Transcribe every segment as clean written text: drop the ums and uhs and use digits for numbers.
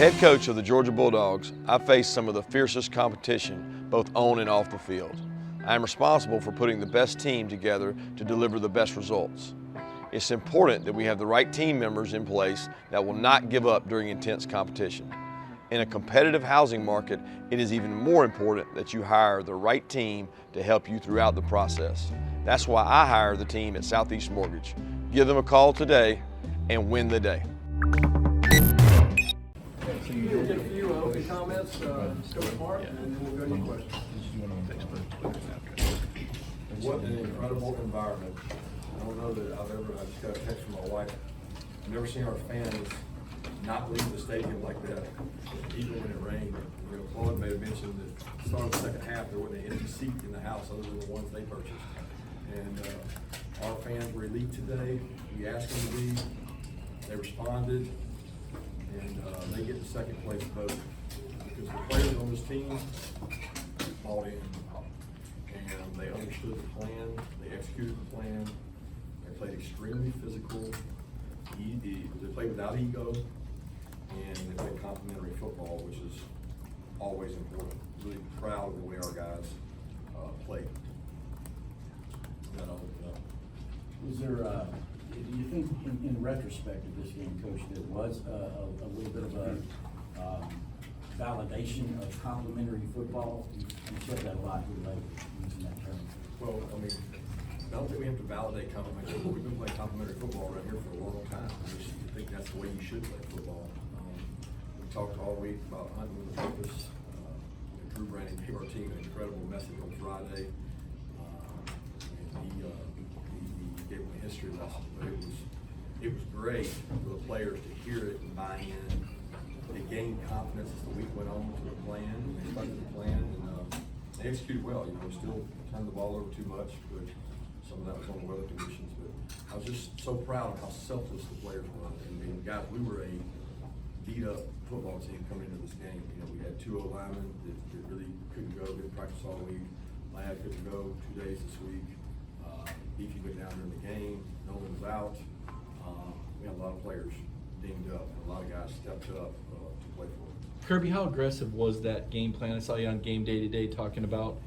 head coach of the Georgia Bulldogs, I face some of the fiercest competition both on and off the field. I am responsible for putting the best team together to deliver the best results. It's important that we have the right team members in place that will not give up during intense competition. In a competitive housing market, it is even more important that you hire the right team to help you throughout the process. That's why I hire the team at Southeast Mortgage. Give them a call today and win the day. So you'll get a few open comments, Kirby Smart, and then we'll go to your questions. What an incredible environment. I don't know that I just got a text from my wife. I've never seen our fans not leave the stadium like that, even when it rained. You know, Claude may have mentioned that starting the second half, there wasn't an empty seat in the house other than the ones they purchased. And our fans were elite today. We asked them to be. They responded. And they get the second place vote because the players on this team bought in and they understood the plan, they executed the plan, they played extremely physical, they played without ego, and they played complementary football, which is always important. Really proud of the way our guys played. Was there, do you think in retrospect of this game, Coach, there was a little bit of a validation of complementary football? You said that a lot here lately, using that term. Well, I mean, I don't think we have to validate complementary football. We've been playing complementary football right here for a long time. I just think that's the way you should play football. We talked all week about hunting with a purpose. Drew Brandon gave our team an incredible message on Friday. He gave them a history lesson, but it was great for the players to hear it and buy in. They gained confidence as the week went on to the plan, and they stuck to the plan, and they executed well. You know, we still turned the ball over too much, but some of that was on the weather conditions. But I was just so proud of how selfless the players were. I mean, guys, we were a beat-up football team coming into this game. You know, we had two O-linemen that really couldn't go, didn't practice all week. Lad couldn't go 2 days this week. Beefy went down during the game. Nolan was out. We had a lot of players dinged up. A lot of guys stepped up to play for it. Kirby, how aggressive was that game plan? I saw you on Game Day today talking about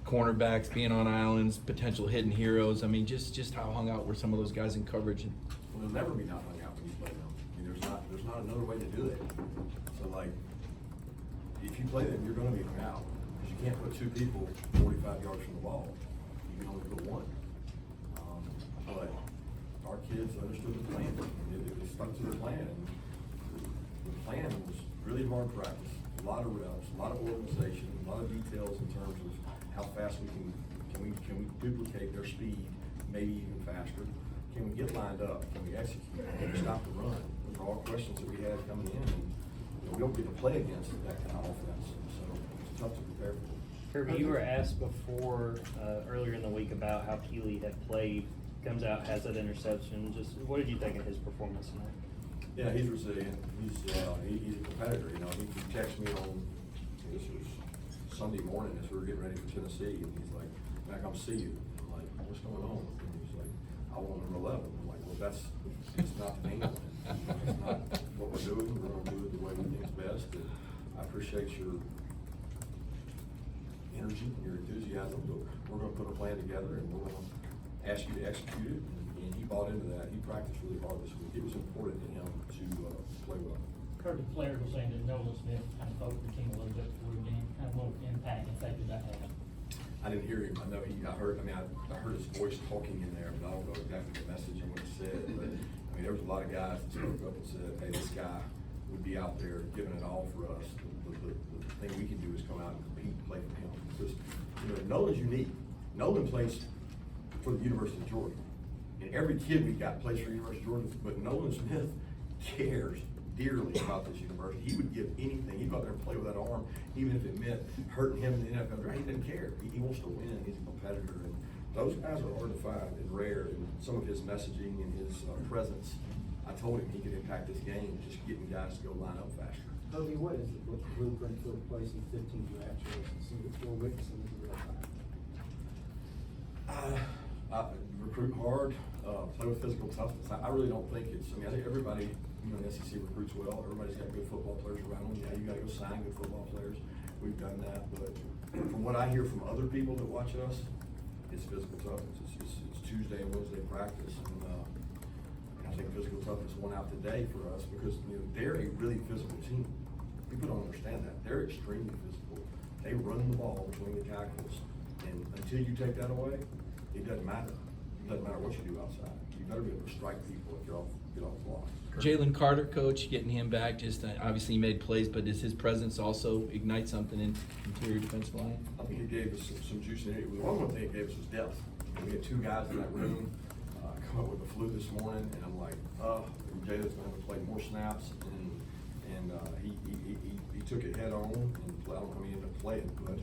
cornerbacks being on islands, potential hidden heroes. I mean, just how hung out were some of those guys in coverage? Well, they'll never be not hung out when you play them. I mean, there's not another way to do it. So, like, if you play them, you're going to be hung out because you can't put two people 45 yards from the ball. You can only put one. But our kids understood the plan. They stuck to the plan. The plan was really hard practice. A lot of reps, a lot of organization, a lot of details in terms of how fast we can we duplicate their speed, maybe even faster. Can we get lined up? Can we execute? Can we stop the run? Those are all questions that we had coming in. And, you know, we don't get to play against that kind of offense, so it's tough to prepare for. Kirby, you were asked before earlier in the week about how Keeley had played. Comes out, has that interception. Just what did you think of his performance tonight? Yeah, he's resilient. He's a competitor. You know, he texted me on, this was Sunday morning as we were getting ready for Tennessee, and he's like, "Mac, I'm see you." I'm like, "What's going on?" And he's like, "I want number 11." I'm like, "Well, it's not the main one. It's not what we're doing. We're going to do it the way we think is best." And I appreciate your energy, your enthusiasm. But we're going to put a plan together, and we're going to ask you to execute it, and he bought into that. He practiced really hard this week. It was important to him to play well. Kirby, players were saying that Nolan Smith kind of focused the team a little bit before the game. Kind of what impact and effect did that have? I didn't hear him. I know I heard his voice talking in there, but I don't know exactly the message and what he said. But I mean, there was a lot of guys that spoke up and said, "Hey, this guy would be out there giving it all for us. The thing we can do is come out and compete and play for him." Because, you know, Nolan's unique. Nolan plays for the University of Georgia. And every kid we got plays for the University of Georgia, but Nolan Smith cares dearly about this university. He would give anything. He'd go out there and play with that arm, even if it meant hurting him in the NFL. He doesn't care. He wants to win. He's a competitor. And those guys are hard to find and rare. And some of his messaging and his presence, I told him he could impact this game, just getting guys to go line up faster. Kirby, what is the blueprint for replacing 15 draft choices and see what you're witnessing in real time? Recruit hard, play with physical toughness. I really don't think it's, I mean, I think everybody you know, the SEC recruits well, everybody's got good football players around them, yeah, you gotta go sign good football players, we've done that, but from what I hear from other people that watch us, it's physical toughness, it's Tuesday and Wednesday practice, and I think physical toughness won out today for us, because, you know, they're a really physical team. People don't understand that, they're extremely physical, they run the ball between the tackles, and until you take that away, it doesn't matter. It doesn't matter what you do outside. You better be able to strike people and get off the block. Jalen Carter, coach, getting him back, just obviously he made plays, but does his presence also ignite something in interior defensive line? I think it gave us some juice in it. One thing it gave us was depth. We had two guys in that room come up with the flu this morning, and I'm like, Jalen's going to have to play more snaps, and he took it head on, and I don't know how he ended up playing, but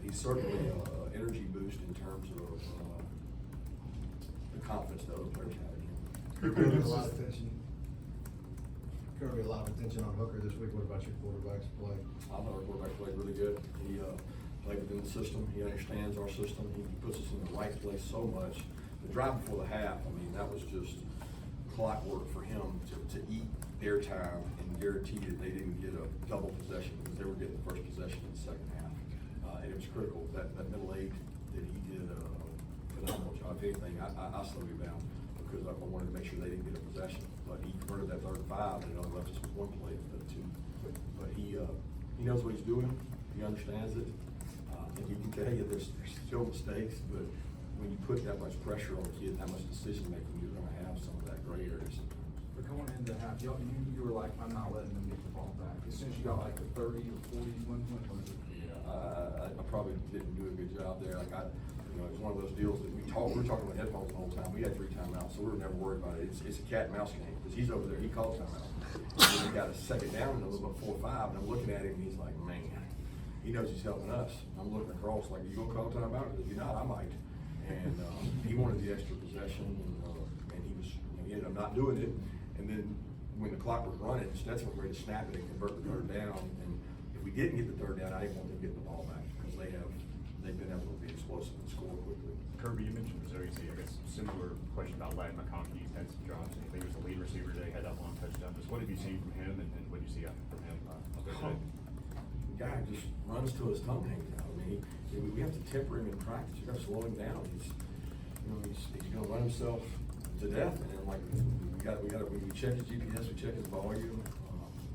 he's certainly an energy boost in terms of the confidence that other players have in him. Kirby, a lot of attention. Kirby, a lot of attention on Hooker this week. What about your quarterback's play? I thought our quarterback played really good. He played within the system. He understands our system. He puts us in the right place so much. The drive before the half, I mean, that was just clockwork for him to eat their time and guarantee that they didn't get a double possession, because they were getting the first possession in the second half. And it was critical. That middle eight that he did a phenomenal job. If anything, I slowed him down, because I wanted to make sure they didn't get a possession. But he converted that 3rd and 5, and it only left us with one play instead of two. But he knows what he's doing. He understands it. And he can tell you there's still mistakes, but when you put that much pressure on a kid, that much decision making, you're going to have some of that gray area sometimes. But going into half, you were like, I'm not letting them get the ball back. As soon as you got like the 30 or 40, when was it? I probably didn't do a good job there. Like it's one of those deals that we were talking about headphones the whole time. We had 3 timeouts, so we were never worried about it. It's a cat and mouse game, because he's over there, he calls timeout. And we got a second down and a little bit 4 or 5, and I'm looking at him and he's like, man, he knows he's helping us. I'm looking across like, you gonna call timeout? If you're not, I might. And he wanted the extra possession, and he ended up not doing it. And then when the clock was running, Stetson was ready to snap it and convert the 3rd down. And if we didn't get the 3rd down, I didn't want them getting the ball back, because they've been able to be explosive and score quickly. Kirby, you mentioned resiliency. I guess similar question about Ladd McConkey. He's had some drops, and I think he was the lead receiver today. Had that long touchdown. Just what have you seen from him, and what do you see from him out there today? The guy just runs till his tongue hangs out. I mean, we have to temper him in practice. You got to slow him down. He's going to run himself to death. And then, like, when we check his GPS, we check his volume.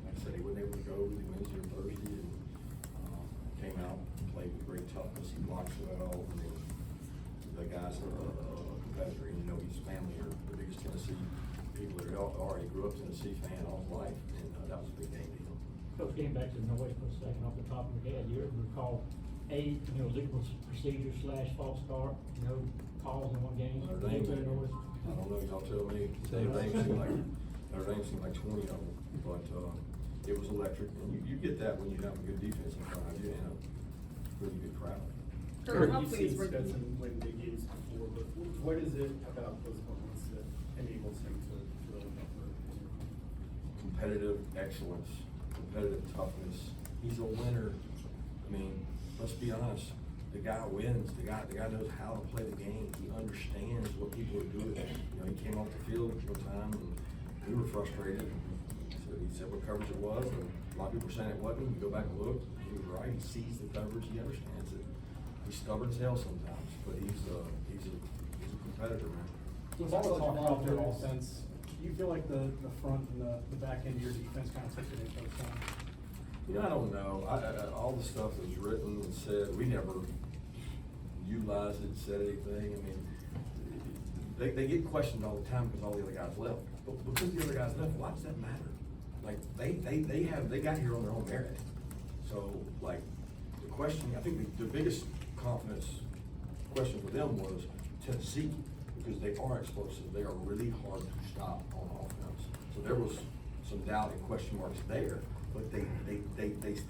Like I said, he wasn't able to go really Wednesday or Thursday, and came out and played with great toughness. He blocks well. I mean, the guy's a competitor. You know, his family are the biggest Tennessee people there are. He grew up Tennessee fan all his life, and that was a big game to him. Coach, getting back to the noise for a second off the top of your head, you ever recall legal procedure / false start, calls in one game? Notre Dame, I don't know, y'all tell me. Notre Dame seemed like 20 of them, but it was electric, and you get that when you have a good defense in front of you and a really good crowd. Kirby, How you've pleased seen were you? Stetson win big games before, but what is it about those moments that enables him to really make Competitive excellence, competitive toughness. He's a winner. I mean, let's be honest. The guy wins. The guy knows how to play the game. He understands what people are doing. He came off the field one time, and we were frustrated. So he said what coverage it was, and a lot of people were saying it wasn't. You go back and look. He was right. He sees the coverage. He understands it. He's stubborn as hell sometimes, but he's a competitor, man. With all the talk about their offense, do you feel like the front and the back end of your defense kind of took it into account? I don't know. All the stuff that was written and said, we never utilized it, said anything. I mean, they get questioned all the time because all the other guys left. But because the other guys left, why does that matter? Like, they got here on their own merit. So, like, the question, I think the biggest confidence question for them was Tennessee, because they are explosive. They are really hard to stop on offense. So there was some doubt and question marks there, but they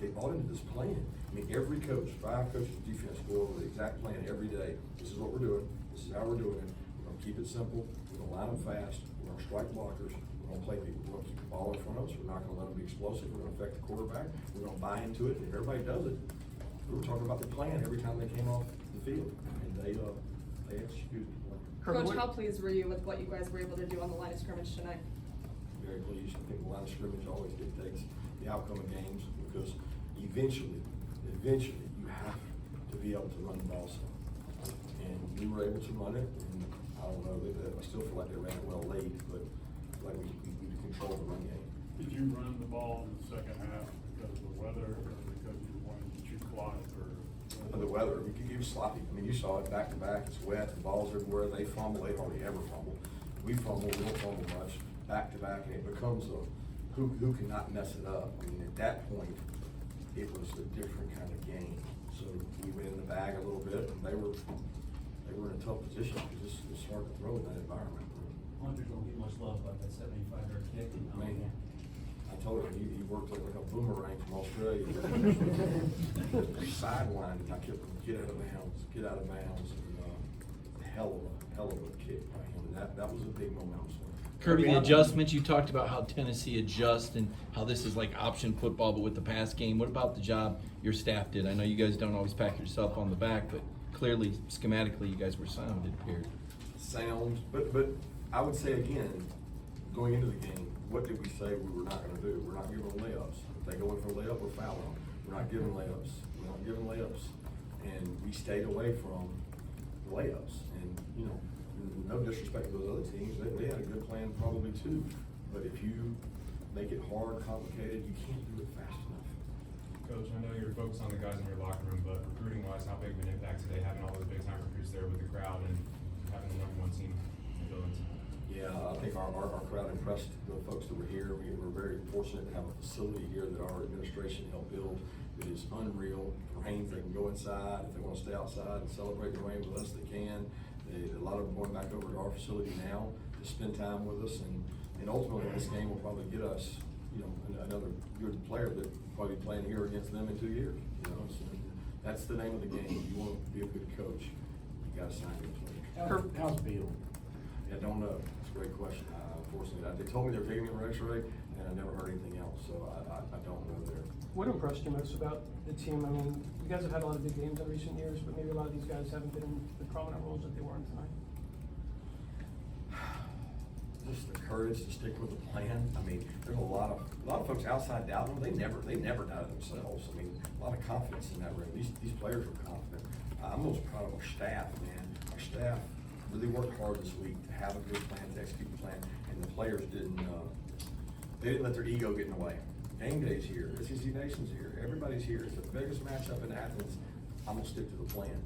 bought into this plan. I mean, every coach, 5 coaches of defense go over the exact plan every day. This is what we're doing. This is how we're doing it. We're going to keep it simple. We're going to line them fast. We're going to strike blockers. We're going to play people. We're going to keep the ball in front of us. We're not going to let them be explosive. We're going to affect the quarterback. We're going to buy into it. And if everybody does it, we were talking about the plan every time they came off the field, and they executed the plan. Coach, What- how pleased were you with what you guys were able to do on the line of scrimmage tonight? very pleased. I think the line of scrimmage always dictates the outcome of games because eventually you have to be able to run the ball some. And we were able to run it, and I don't know, I still feel like they ran it well late, but like we controlled the run game. Did you run the ball in the second half because of the weather or because you wanted to shoot clock or? The weather, it was sloppy. I mean, you saw it back to back. It's wet. The balls are everywhere. They fumble. They hardly ever fumble. We fumble. We don't fumble much. Back to back, and it becomes a who cannot mess it up. I mean, at that point, it was a different kind of game. So we went in the bag a little bit, and they were in a tough position because it's hard to throw in that environment. Hunter's don't get much love about that 75-yard kick. I mean, I told him he worked like a boomerang from Australia. Sideline, I kept him get out of bounds, and hell of a kick by him, and that was a big momentum swing. Kirby, the adjustments, you talked about how Tennessee adjusts and how this is like option football, but with the pass game. What about the job your staff did? I know you guys don't always pat yourself on the back, but clearly, schematically, you guys were sound, it appeared. Sound, but I would say again, going into the game, what did we say we were not going to do? We're not giving layups. If they go in for a layup, we're fouling them. We're not giving layups. We're not giving layups. And we stayed away from layups. And, you know, no disrespect to those other teams, they had a good plan probably too. But if you make it hard, complicated, you can't do it fast enough. Coach, I know you're focused on the guys in your locker room, but recruiting-wise, how big of an impact today having all those big-time recruits there with the crowd and having the #1 team in the buildings? Yeah, I think our crowd impressed the folks that were here. We were very fortunate to have a facility here that our administration helped build that is unreal. If it rains, they can go inside. If they want to stay outside and celebrate the rain with us, they can. A lot of them going back over to our facility now to spend time with us, and ultimately this game will probably get us, you know, another good player that will probably be playing here against them in 2 years. You know, so that's the name of the game. You want to be a good coach, you got to sign good players. How's Bill? I don't know. It's a great question. Unfortunately, they told me they were taking an X-ray, and I never heard anything else, so I don't know there. What impressed you most about the team? I mean, you guys have had a lot of big games in recent years, but maybe a lot of these guys haven't been in the prominent roles that they were in tonight. Just the courage to stick with the plan. I mean, there's a lot of folks outside doubting them. They never doubted themselves. I mean, a lot of confidence in that room. These players were confident. I'm most proud of our staff, man. Our staff really worked hard this week to have a good plan, to execute the plan, and the players didn't let their ego get in the way. Game day's here, SEC Nation's here, everybody's here. It's the biggest matchup in Athens. I'm gonna stick to the plan.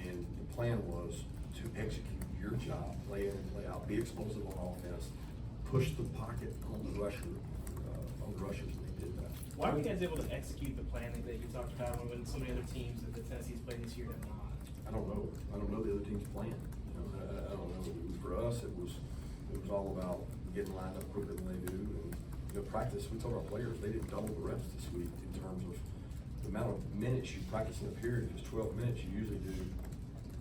And the plan was to execute your job, play in and play out, be explosive on offense, push the pocket on the rushers, and they did that. Why were you guys able to execute the plan that you talked about when so many other teams that the Tennessee's played this year have not? I don't know. I don't know the other team's plan. You know, I don't know. For us, it was all about getting lined up quicker than they do. And, you know, practice, we told our players they did double the reps this week in terms of the amount of minutes you practice in a period. If it's 12 minutes, you usually do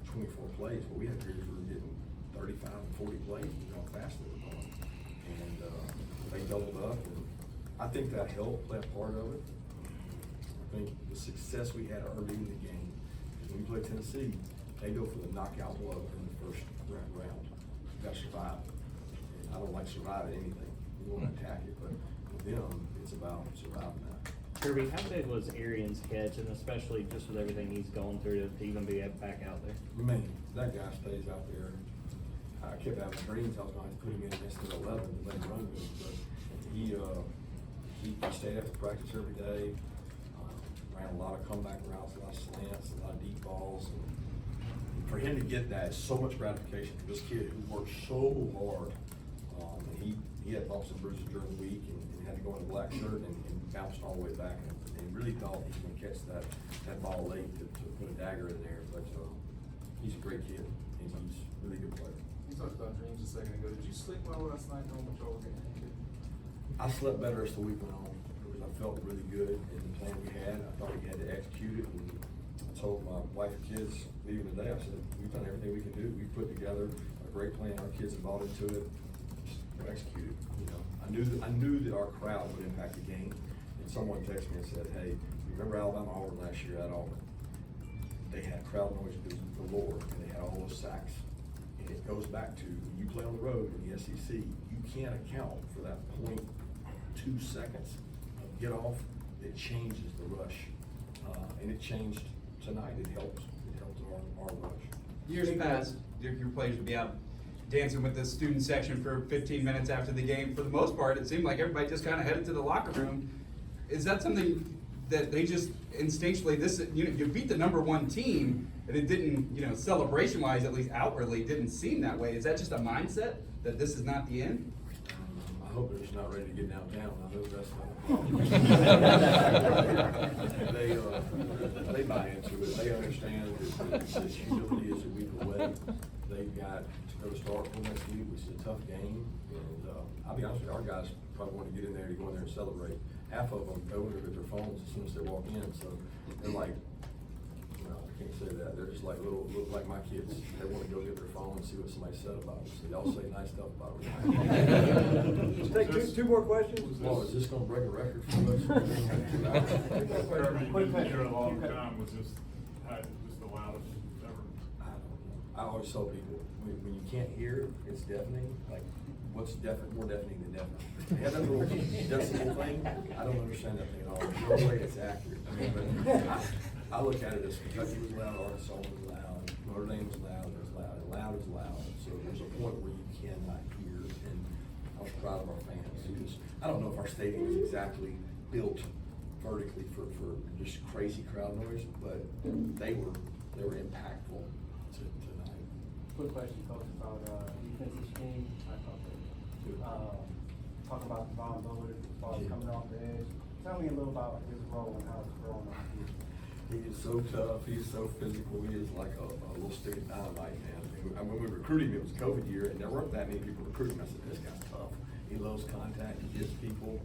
24 plays. But we had periods where we were getting 35 and 40 plays, you know, how fast they were going. And they doubled up, and I think that helped play a part of it. I think the success we had early in the game, when we play Tennessee, they go for the knockout blow in the first round. You got to survive. And I don't like surviving anything. You want to attack it, but with them, it's about surviving that. Kirby, how big was Aryan's catch, and especially just with everything he's going through to even be back out there? Man, that guy stays out there. I kept having dreams I was going to put him in instead of 11 to let him run with him, but he stayed after practice every day. Ran a lot of comeback routes, a lot of slants, a lot of deep balls. And for him to get that is so much gratification for this kid who worked so hard. And he had bumps and bruises during the week and had to go in a black shirt and bounced all the way back and really thought he was going to catch that ball late to put a dagger in there. But he's a great kid. He's a really good player. You talked about dreams a second ago. Did you sleep well last night knowing what y'all were getting into? I slept better as the week went on because I felt really good in the plan we had. I thought we had to execute it. And I told my wife and kids leaving today, I said, we've done everything we can do. We put together a great plan. Our kids have bought into it. Execute it. You know, I knew that our crowd would impact the game. And someone texted me and said, "Hey, you remember Alabama-Auburn last year at Auburn? They had crowd noise galore, and they had all those sacks. And it goes back to when you play on the road in the SEC, you you can't account for that 0.2 seconds of get off, it changes the rush. And it changed tonight, it helped our rush. Years past, your players would be out dancing with the student section for 15 minutes after the game. For the most part, it seemed like everybody just kind of headed to the locker room. Is that something that they just instinctually, you beat the #1 team, and it didn't, celebration-wise, at least outwardly, didn't seem that way. Is that just a mindset that this is not the end? I hope they're just not ready to get downtown. I hope that's not. They buy into it. They understand that this humility is a week away. They've got to go to Starkville next week, which is a tough game. And I'll be honest with you, our guys probably want to get in there to go in there and celebrate. Half of them go in there with their phones as soon as they walk in. So they're like, no, I can't say that. They're just like little like my kids. They want to go get their phone and see what somebody said about us. So y'all say nice stuff about it. Just take two more questions. Well, is this gonna break a record for us? Kirby, you've been here a long time, was this the loudest ever? I don't know. I always tell people, when you can't hear, it's deafening. Like, what's more deafening than deafening? They have that little decibel thing. I don't understand that thing at all. There's no way it's accurate. But I look at it as Kentucky was loud, Arkansas was loud, Notre Dame was loud, it was loud, and loud is loud. So there's a point where you cannot hear, and I was proud of our fans. I don't know if our stadium is exactly built vertically for just crazy crowd noise, but they were impactful tonight. Quick question, Coach, about defensive scheme. Talking about Devon Bullard, as far as coming off the edge. Tell me a little about his role and how it's growing on the field. He is so tough. He is so physical. He is like a little stick of dynamite, man. And when we recruited him, it was COVID year, and there weren't that many people recruiting him. I said, this guy's tough. He loves contact. He hits people.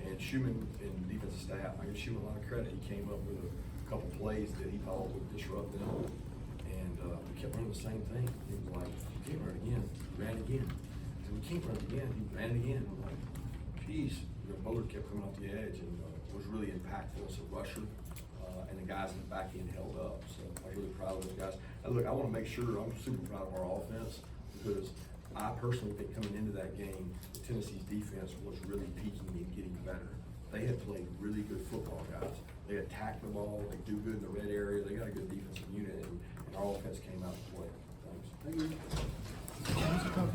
And Schumann and defensive staff, I give Schumann a lot of credit. He came up with a couple plays that he thought would disrupt them. And we kept running the same thing. He was like, you can't run again. He ran again. And we can't run again. He ran again. I'm like, geez. Bullard kept coming off the edge and was really impactful as a rusher. And the guys in the back end held up. So I was really proud of those guys. And look, I want to make sure, I'm super proud of our offense because I personally think coming into that game, Tennessee's defense was really peaking and getting better. They had played really good football, guys. They attack the ball, they do good in the red area, they got a good defensive unit, and our offense came out to play. Thanks. Thank you.